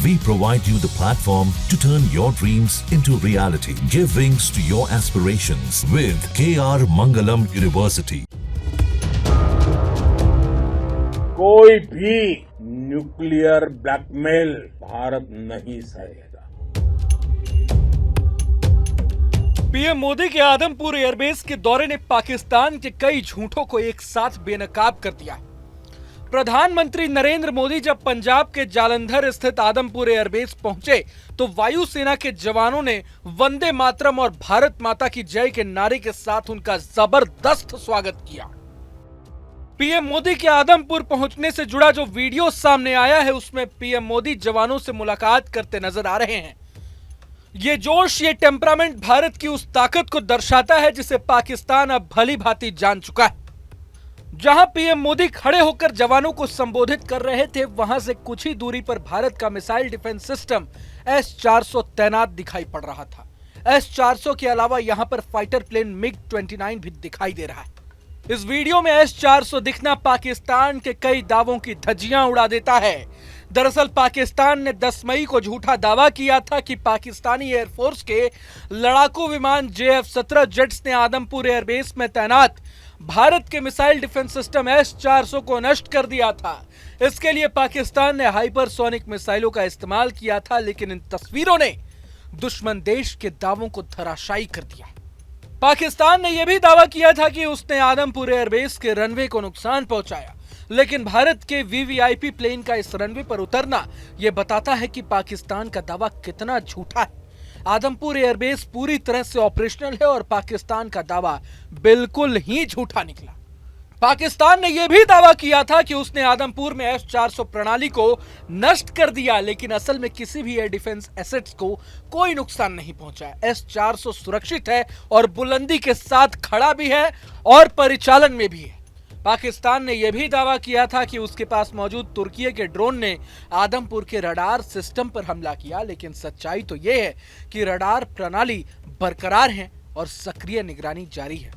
We provide you the platform to turn your dreams into reality. Give wings to your aspirations with KR Mangalam University. कोई भी nuclear blackmail Bharat नहीं सहेगा। PM Modi के Adampur airbase के दौरे ने पाकिस्तान के कई झूठों को एक साथ बेनकाब कर दिया। प्रधानमंत्री नरेंद्र मोदी जब पंजाब के जालंधर स्थित आदमपुर एयरबेस पहुंचे तो वायुसेना के जवानों ने वंदे मातरम और भारत माता की जय के नारे के साथ उनका जबरदस्त स्वागत किया। पीएम मोदी के आदमपुर पहुंचने से जुड़ा जो वीडियो सामने आया है उसमें पीएम मोदी जवानों से मुलाकात करते नजर आ रहे हैं। ये जोश, ये टेम्परामेंट भारत की उस ताकत को दर्शाता है जिसे पाकिस्तान अब भली भांति जान चुका है। जहां पीएम मोदी खड़े होकर जवानों को संबोधित कर रहे थे, वहां से कुछ ही दूरी पर भारत का मिसाइल डिफेंस सिस्टम S-400 तैनात दिखाई पड़ रहा था। S-400 के अलावा यहां पर फाइटर प्लेन MiG-29 भी दिखाई दे रहा है। इस वीडियो में S-400 दिखना पाकिस्तान के कई दावों की धज्जियां उड़ा देता है। दरअसल पाकिस्तान ने 10 मई को झूठा दावा किया था कि पाकिस्तानी एयरफोर्स के लड़ाकू विमान JF-17 जेट्स ने आदमपुर एयरबेस में तैनात भारत के मिसाइल डिफेंस सिस्टम S-400 को नष्ट कर दिया था। इसके लिए पाकिस्तान ने हाइपरसोनिक मिसाइलों का इस्तेमाल किया था, लेकिन इन तस्वीरों ने दुश्मन देश के दावों को धराशायी कर दिया। पाकिस्तान ने यह भी दावा किया था कि उसने आदमपुर एयरबेस के रनवे को नुकसान पहुंचाया, लेकिन भारत के VVIP प्लेन का इस रनवे पर उतरना यह बताता है कि पाकिस्तान का दावा कितना झूठा है। आदमपुर एयरबेस पूरी तरह से ऑपरेशनल है और पाकिस्तान का दावा बिल्कुल ही झूठा निकला। पाकिस्तान ने यह भी दावा किया था कि उसने आदमपुर में S-400 प्रणाली को नष्ट कर दिया, लेकिन असल में किसी भी एयर डिफेंस एसेट्स को कोई नुकसान नहीं पहुंचा। S-400 सुरक्षित है और बुलंदी के साथ खड़ा भी है और परिचालन में भी है। पाकिस्तान ने यह भी दावा किया था कि उसके पास मौजूद तुर्की के ड्रोन ने आदमपुर के रडार सिस्टम पर हमला किया, लेकिन सच्चाई तो यह है कि रडार प्रणाली बरकरार है और सक्रिय निगरानी जारी है।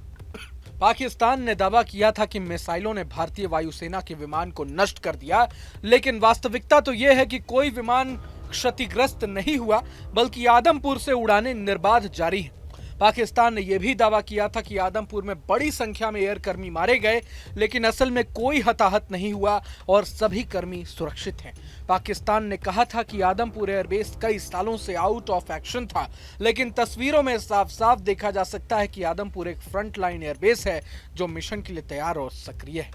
पाकिस्तान ने दावा किया था कि मिसाइलों ने भारतीय वायुसेना के विमान को नष्ट कर दिया, लेकिन वास्तविकता तो यह है कि कोई विमान क्षतिग्रस्त नहीं हुआ, बल्कि आदमपुर से उड़ानें निर्बाध जारी हैं। पाकिस्तान ने यह भी दावा किया था कि आदमपुर में बड़ी संख्या में एयर कर्मी मारे गए, लेकिन असल में कोई हताहत नहीं हुआ और सभी कर्मी सुरक्षित हैं। पाकिस्तान ने कहा था कि आदमपुर एयरबेस कई सालों से आउट ऑफ एक्शन था, लेकिन तस्वीरों में साफ साफ देखा जा सकता है कि आदमपुर एक फ्रंटलाइन एयरबेस है जो मिशन के लिए तैयार और सक्रिय है।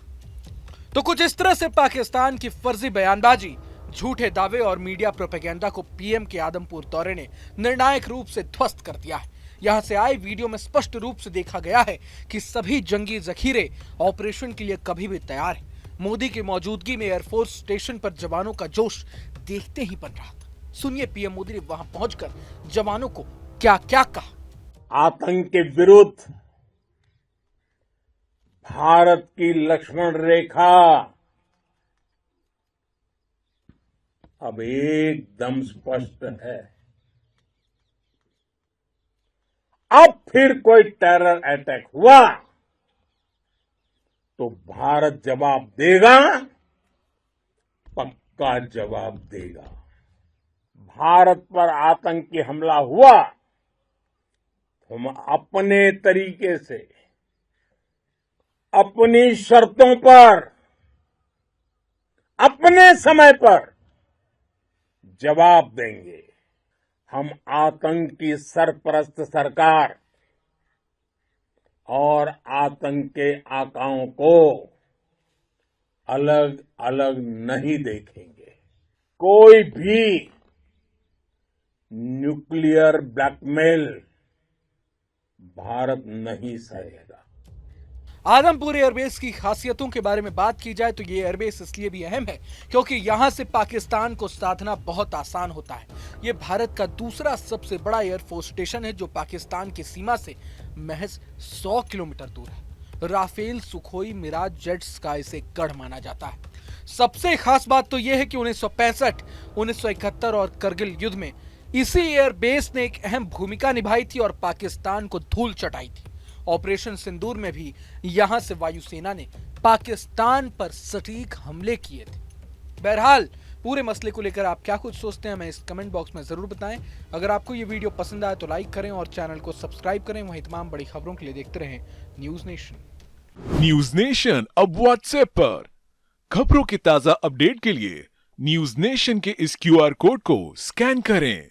तो कुछ इस तरह से पाकिस्तान की फर्जी बयानबाजी, झूठे दावे और मीडिया प्रोपेगेंडा को पीएम के आदमपुर दौरे ने निर्णायक रूप से ध्वस्त कर दिया है। यहां से आए वीडियो में स्पष्ट रूप से देखा गया है कि सभी जंगी जखीरे ऑपरेशन के लिए कभी भी तैयार हैं। मोदी की मौजूदगी में एयरफोर्स स्टेशन पर जवानों का जोश देखते ही बन रहा था। सुनिए पीएम मोदी ने वहां पहुंचकर जवानों को क्या क्या कहा। आतंक के विरुद्ध भारत की लक्ष्मण रेखा अब एकदम स्पष्ट है। अब फिर कोई टेरर अटैक हुआ तो भारत जवाब देगा, पक्का जवाब देगा। भारत पर आतंकी हमला हुआ तो हम अपने तरीके से, अपनी शर्तों पर, अपने समय पर जवाब देंगे। हम आतंक की सरपरस्त सरकार और आतंक के आकाओं को अलग अलग नहीं देखेंगे। कोई भी न्यूक्लियर ब्लैकमेल भारत नहीं सहेगा। आदमपुर एयरबेस की खासियतों के बारे में बात की जाए तो ये एयरबेस इसलिए भी अहम है क्योंकि यहां से पाकिस्तान को साधना बहुत आसान होता है। ये भारत का दूसरा सबसे बड़ा एयरफोर्स स्टेशन है जो पाकिस्तान की सीमा से महज 100 किलोमीटर दूर है। राफेल, सुखोई, मिराज जेट्स का इसे गढ़ माना जाता है। सबसे खास बात तो यह है कि 1965, 1971 और करगिल युद्ध में इसी एयरबेस ने एक अहम भूमिका निभाई थी और पाकिस्तान को धूल चटाई थी। ऑपरेशन सिंदूर में भी यहां से वायुसेना ने पाकिस्तान पर सटीक हमले किए थे। बहरहाल पूरे मसले को लेकर आप क्या कुछ सोचते हैं हमें इस कमेंट बॉक्स में जरूर बताएं। अगर आपको ये वीडियो पसंद आए तो लाइक करें और चैनल को सब्सक्राइब करें। वहीं तमाम बड़ी खबरों के लिए देखते रहें न्यूज नेशन। न्यूज नेशन अब व्हाट्सएप पर खबरों के ताजा अपडेट के लिए न्यूज नेशन के इस QR कोड को स्कैन करें।